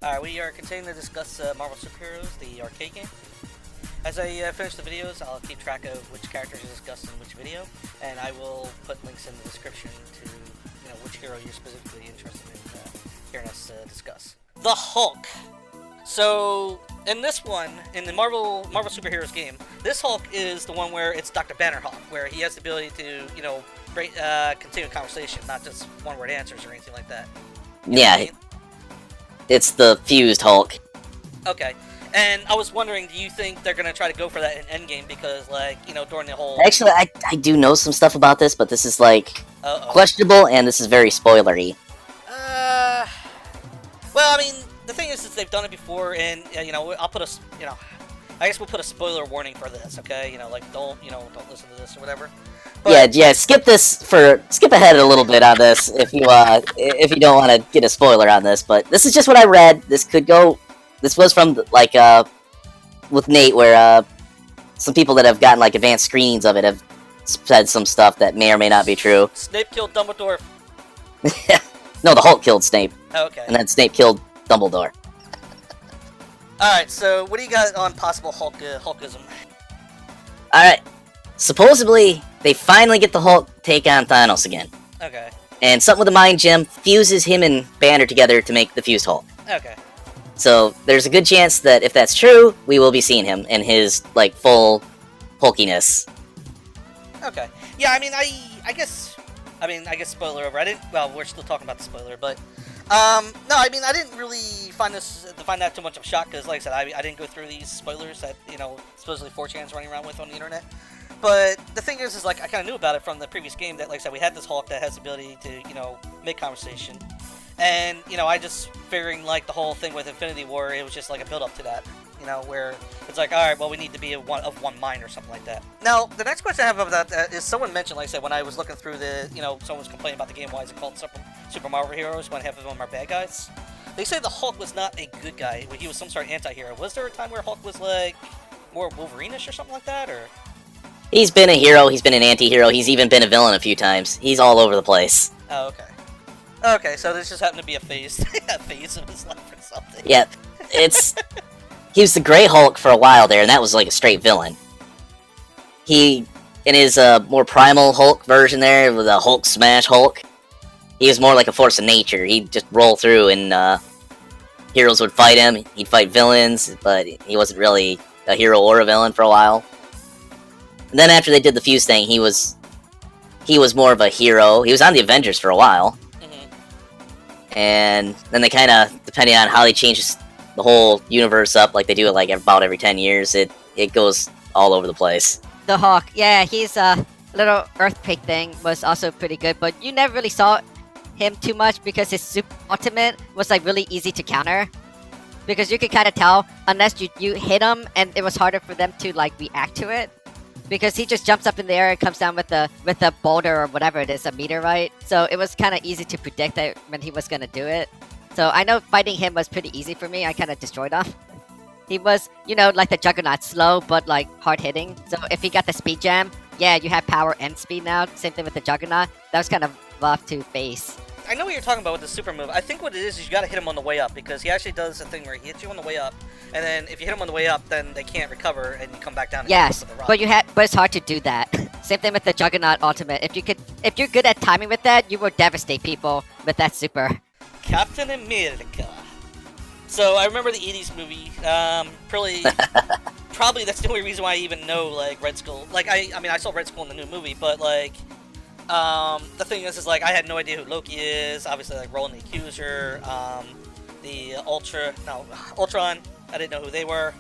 Alright, we are continuing to discuss Marvel Superheroes, the arcade game. As I finish the videos, I'll keep track of which characters are discussed in which video, and I will put links in the description to which hero you're specifically interested in hearing us discuss. The Hulk! So, in this one, in the Marvel Superheroes game, this Hulk is the one where it's Dr. Banner Hulk, where he has the ability to, continue a conversation, not just one-word answers or anything like that. Yeah, it's the fused Hulk. Okay, and I was wondering, do you think they're going to try to go for that in Endgame? Because, during the whole... Actually, I do know some stuff about this, but this is, questionable, and this is very spoilery. Well, I mean, the thing is they've done it before, and, I'll put I guess we'll put a spoiler warning for this, okay? Don't listen to this or whatever. But, yeah, skip ahead a little bit on this if you don't want to get a spoiler on this, but this is just what I read. This was from, with Nate, where, some people that have gotten, advanced screenings of it have said some stuff that may or may not be true. Snape killed Dumbledore. No, the Hulk killed Snape. Okay. And then Snape killed Dumbledore. Alright, so what do you got on possible Hulkism? Alright. Supposedly, they finally get the Hulk take on Thanos again. Okay. And something with the Mind Gem fuses him and Banner together to make the fused Hulk. Okay. So, there's a good chance that if that's true, we will be seeing him in his, full hulkiness. Okay. Yeah, I guess spoiler over. We're still talking about the spoiler, but... no, I didn't really find that too much of a shock, because, like I said, I didn't go through these spoilers that, supposedly 4chan's running around with on the internet. But the thing is I kind of knew about it from the previous game that, like I said, we had this Hulk that has the ability to, make conversation. And, I just figuring, the whole thing with Infinity War, it was just, a build-up to that. Where it's alright, well, we need to be of one mind or something like that. Now, the next question I have about that is someone mentioned, like I said, when I was looking through the, someone was complaining about the game, why is it called Super Marvel Heroes when half of them are bad guys? They say the Hulk was not a good guy, he was some sort of anti-hero. Was there a time where Hulk was, more Wolverine-ish or something like that, or...? He's been a hero, he's been an anti-hero, he's even been a villain a few times. He's all over the place. Oh, okay. Okay, so this just happened to be a phase of his life or something. Yep. He was the Grey Hulk for a while there, and that was a straight villain. In his more primal Hulk version there, with the Hulk Smash Hulk, he was more like a force of nature. He'd just roll through and heroes would fight him, he'd fight villains, but he wasn't really a hero or a villain for a while. And then after they did the fuse thing, he was more of a hero. He was on the Avengers for a while. Mm-hmm. And then they kind of, depending on how they changed the whole universe up, like they do it about every 10 years, it goes all over the place. The Hawk, yeah, his little earthquake thing was also pretty good, but you never really saw him too much because his super ultimate was really easy to counter. Because you could kind of tell, unless you hit him, and it was harder for them to react to it. Because he just jumps up in the air and comes down with a boulder or whatever it is, a meteorite. So it was kind of easy to predict that when he was going to do it. So I know fighting him was pretty easy for me. I kind of destroyed him. He was, like the Juggernaut, slow but hard-hitting. So if he got the speed jam, yeah, you have power and speed now. Same thing with the Juggernaut. That was kind of rough to face. I know what you're talking about with the super move. I think what it is you gotta hit him on the way up, because he actually does a thing where he hits you on the way up, and then if you hit him on the way up, then they can't recover, and you come back down. Yes, but it's hard to do that. Same thing with the Juggernaut ultimate. If you're good at timing with that, you will devastate people with that super. Captain America. So I remember the 80s movie. Probably that's the only reason why I even know Red Skull. I saw Red Skull in the new movie, but the thing is I had no idea who Loki is. Obviously, Roland the Accuser, the Ultron. I didn't know who they were.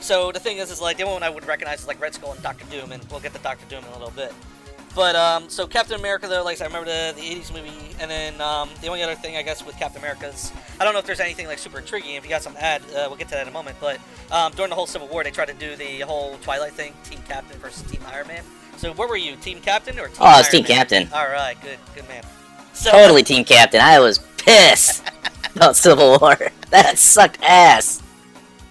So the thing is the only one I would recognize is Red Skull and Doctor Doom, and we'll get to Doctor Doom in a little bit. But so Captain America though, I remember the 80s movie, and then the only other thing I guess with Captain America is I don't know if there's anything super intriguing. If you got something to add, we'll get to that in a moment. But during the whole Civil War, they tried to do the whole Twilight thing, Team Captain versus Team Iron Man. So where were you, Team Captain or Team Iron Man? Oh, it's Team Captain. All right, good man. So, totally Team Captain. I was pissed about Civil War. That sucked ass.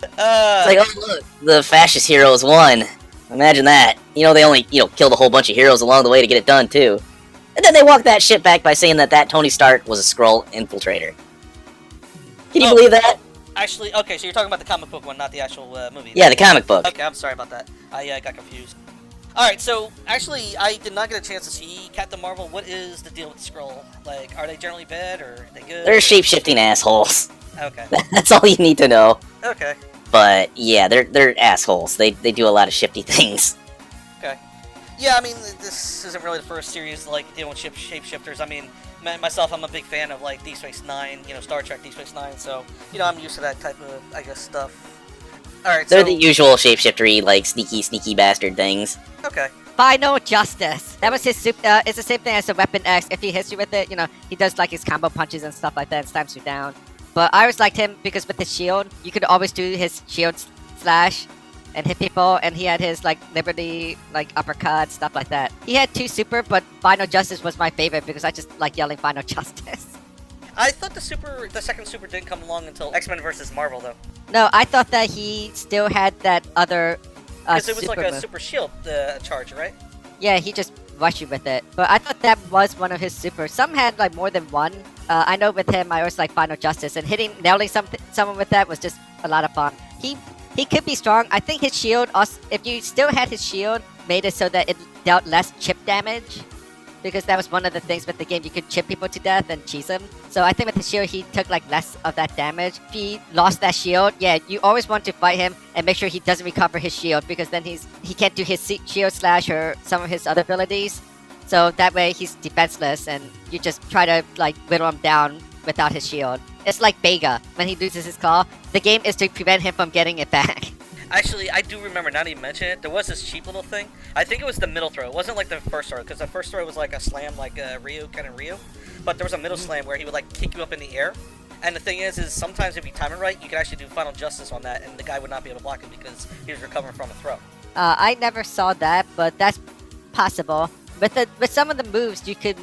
It's oh look, the fascist heroes won. Imagine that. They only, killed a whole bunch of heroes along the way to get it done, too. And then they walked that shit back by saying that Tony Stark was a Skrull infiltrator. Can you believe that? Actually, okay, so you're talking about the comic book one, not the actual movie. Yeah, the comic book. Okay, I'm sorry about that. I got confused. Alright, so actually, I did not get a chance to see Captain Marvel. What is the deal with the Skrull? Like, are they generally bad, or are they good? They're shape-shifting assholes. Okay. That's all you need to know. Okay. But yeah, they're assholes. They do a lot of shifty things. Okay. Yeah, I mean, this isn't really the first series, like, dealing with shapeshifters. I mean, myself, I'm a big fan of, like, Deep Space Nine, you know, Star Trek Deep Space Nine, so, you know, I'm used to that type of, I guess, stuff. Alright, They're so... the usual shapeshiftery, like, sneaky bastard things. Okay. Final Justice. That was his super. It's the same thing as the Weapon X. If he hits you with it, you know, he does like his combo punches and stuff like that and stamps you down. But I always liked him because with his shield, you could always do his shield slash and hit people, and he had his like Liberty, like uppercut, stuff like that. He had two super, but Final Justice was my favorite because I just like yelling Final Justice. I thought the second super didn't come along until X-Men vs. Marvel, though. No, I thought that he still had that other Because it was like a move. super shield charge, right? Yeah, he just rushed you with it. But I thought that was one of his supers. Some had like more than one. I know with him, I always like Final Justice, and nailing someone with that was just a lot of fun. He could be strong. I think his shield, if you still had his shield, made it so that it dealt less chip damage. Because that was one of the things with the game, you could chip people to death and cheese them. So I think with his shield, he took like less of that damage. If he lost that shield, yeah, you always want to fight him and make sure he doesn't recover his shield, because then he can't do his shield slash or some of his other abilities. So that way he's defenseless, and you just try to like whittle him down without his shield. It's like Vega. When he loses his claw, the game is to prevent him from getting it back. Actually, I do remember, now that you mention it, there was this cheap little thing. I think it was the middle throw. It wasn't like the first throw, because the first throw was like a slam, like Ryu, kind of Ryu. But there was a middle slam where he would like kick you up in the air. And the thing is sometimes if you time it right, you could actually do Final Justice on that, and the guy would not be able to block it because he was recovering from a throw. I never saw that, but that's possible. With some of the moves, you could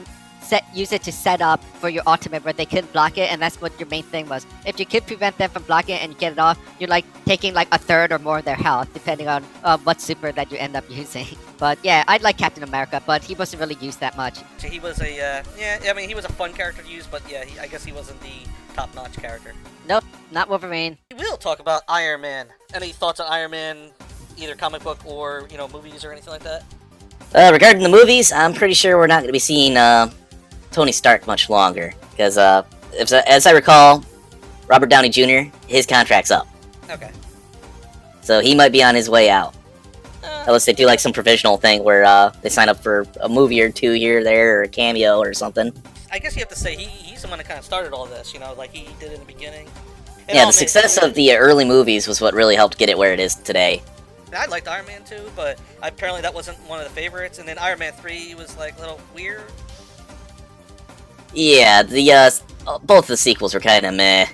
use it to set up for your ultimate where they couldn't block it, and that's what your main thing was. If you could prevent them from blocking it and you get it off, you're like taking like a third or more of their health, depending on what super that you end up using. But yeah, I'd like Captain America, but he wasn't really used that much. So he was a, he was a fun character to use, but yeah, I guess he wasn't the top-notch character. Nope, not Wolverine. We will talk about Iron Man. Any thoughts on Iron Man, either comic book or, you know, movies or anything like that? Regarding the movies, I'm pretty sure we're not going to be seeing Tony Stark much longer, because as I recall, Robert Downey Jr., his contract's up. Okay. So he might be on his way out. Unless they do like some provisional thing where they sign up for a movie or two here or there, or a cameo or something. I guess you have to say he's the one that kind of started all this, you know, like he did in the beginning. Yeah, the success of the early movies was what really helped get it where it is today. I liked Iron Man 2, but apparently that wasn't one of the favorites, and then Iron Man 3 was like a little weird. Yeah, the both the sequels were kind of meh.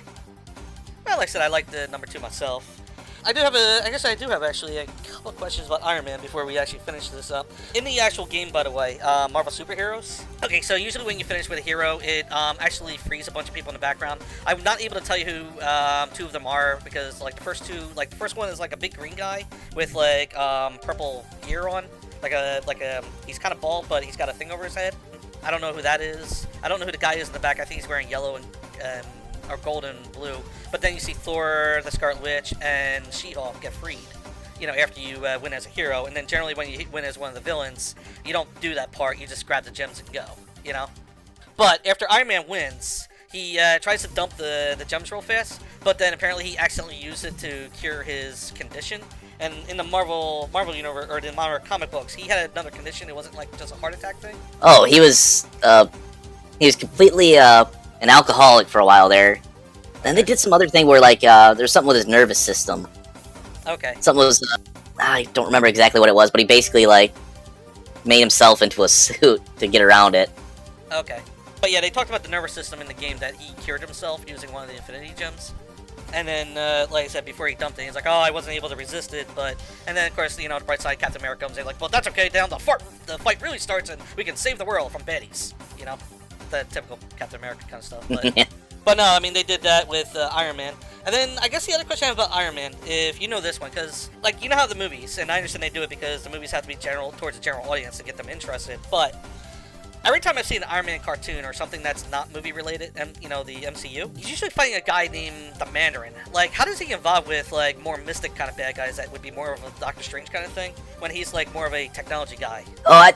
Well, like I said, I liked the number 2 myself. I do have actually a couple of questions about Iron Man before we actually finish this up. In the actual game, by the way, Marvel Superheroes. Okay, so usually when you finish with a hero, it actually frees a bunch of people in the background. I'm not able to tell you who 2 of them are, because like the first one is like a big green guy with like purple gear on, he's kind of bald, but he's got a thing over his head. I don't know who that is. I don't know who the guy is in the back. I think he's wearing yellow and or gold and blue. But then you see Thor, the Scarlet Witch, and She-Hulk get freed, you know, after you win as a hero. And then generally when you win as one of the villains, you don't do that part. You just grab the gems and go, you know. But after Iron Man wins, he tries to dump the gems real fast, but then apparently he accidentally used it to cure his condition. And in the Marvel universe, or the Marvel comic books, he had another condition. It wasn't like just a heart attack thing. Oh, he was completely an alcoholic for a while there. Then they did some other thing where like there's something with his nervous system. Okay. Something was I don't remember exactly what it was, but he basically like made himself into a suit to get around it. Okay. But yeah, they talked about the nervous system in the game, that he cured himself using one of the Infinity Gems. And then, like I said, before he dumped it, he's like, oh, I wasn't able to resist it, but... And then, of course, you know, the bright side, Captain America comes in, like, well, that's okay, down the fight really starts, and we can save the world from baddies, you know? The typical Captain America kind of stuff, but... But no, I mean, they did that with Iron Man. And then, I guess the other question I have about Iron Man, if you know this one, because, like, you know how the movies, and I understand they do it because the movies have to be towards the general audience to get them interested, but... every time I've seen an Iron Man cartoon or something that's not movie related, and the MCU, he's usually fighting a guy named the Mandarin. Like, how does he get involved with like more mystic kind of bad guys that would be more of a Doctor Strange kind of thing when he's like more of a technology guy? Oh,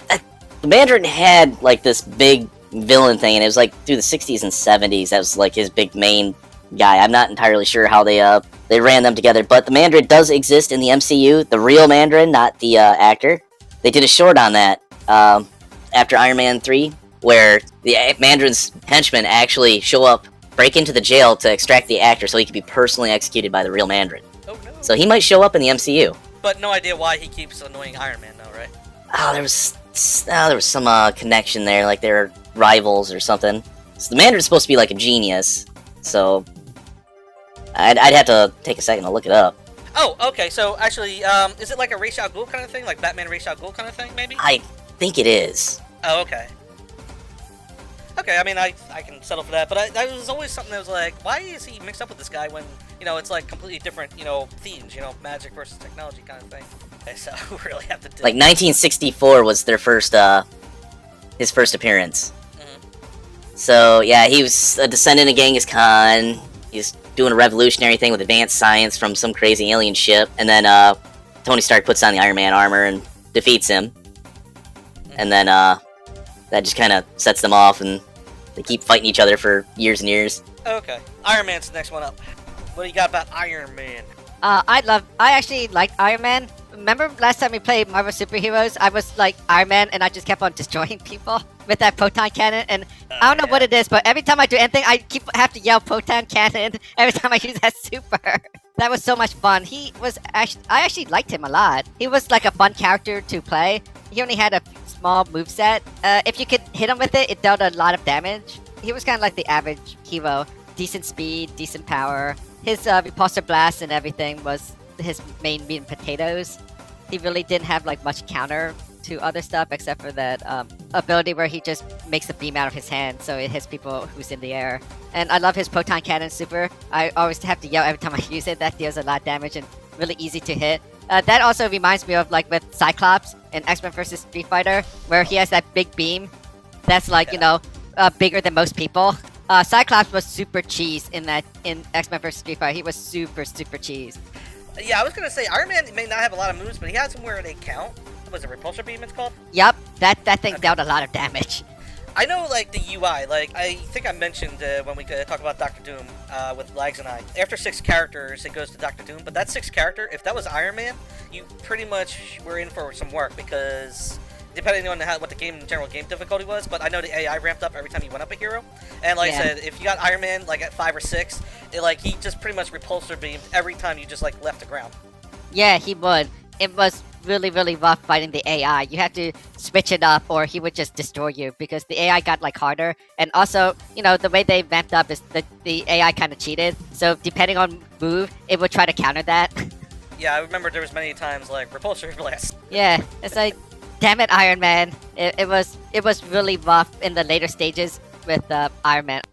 the Mandarin had like this big villain thing, and it was like through the 60s and 70s. That was like his big main guy. I'm not entirely sure how they ran them together, but the Mandarin does exist in the MCU. The real Mandarin, not the actor. They did a short on that after Iron Man 3, where the Mandarin's henchmen actually show up, break into the jail to extract the actor so he could be personally executed by the real Mandarin. Oh no. So he might show up in the MCU. But no idea why he keeps annoying Iron Man, though, right? Oh, there was some connection there, like they're rivals or something. So the Mandarin's supposed to be like a genius, so I'd have to take a second to look it up. Oh, okay. So actually, is it like a Ra's al Ghul kind of thing, like Batman Ra's al Ghul kind of thing, maybe? I think it is. Oh, okay. Okay, I mean, I can settle for that, but that was always something that was like, why is he mixed up with this guy when, it's like completely different, themes, magic versus technology kind of thing. Okay, so we really have to do... Like 1964 was their his first appearance. Mm-hmm. So, yeah, he was a descendant of Genghis Khan. He's doing a revolutionary thing with advanced science from some crazy alien ship, and then Tony Stark puts on the Iron Man armor and defeats him. And then that just kind of sets them off, and they keep fighting each other for years and years. Okay. Iron Man's the next one up. What do you got about Iron Man? I actually liked Iron Man. Remember last time we played Marvel Superheroes? I was like Iron Man, and I just kept on destroying people with that proton cannon. And I don't know what it is, but every time I do anything, I have to yell proton cannon every time I use that super. That was so much fun. I actually liked him a lot. He was like a fun character to play. He only had a small moveset. If you could hit him with it, it dealt a lot of damage. He was kind of like the average hero. Decent speed, decent power. His repulsor blast and everything was his main meat and potatoes. He really didn't have like much counter to other stuff except for that ability where he just makes a beam out of his hand so it hits people who's in the air. And I love his proton cannon super. I always have to yell every time I use it. That deals a lot of damage and really easy to hit. That also reminds me of like with Cyclops in X-Men vs. Street Fighter, where he has that big beam that's like, bigger than most people. Cyclops was super cheese in X-Men vs. Street Fighter. He was super, super cheese. Yeah, I was gonna say, Iron Man may not have a lot of moves, but he has them where they count. Was it Repulsor Beam it's called? Yup, that thing dealt a lot of damage. I know, like, the UI, like, I think I mentioned when we talk about Doctor Doom with Lags and I. After 6 characters, it goes to Doctor Doom, but that 6th character, if that was Iron Man, you pretty much were in for some work, because depending on what the general game difficulty was, but I know the AI ramped up every time you went up a hero. And like I said, if you got Iron Man, like, at 5 or 6, he just pretty much repulsor beamed every time you just, like, left the ground. Yeah, he would. It was really, really rough fighting the AI. You had to switch it up or he would just destroy you because the AI got like harder. And also, the way they vamped up is that the AI kind of cheated. So depending on move, it would try to counter that. Yeah, I remember there was many times like repulsor blast. Yeah, it's like, damn it, Iron Man. It was really rough in the later stages with Iron Man.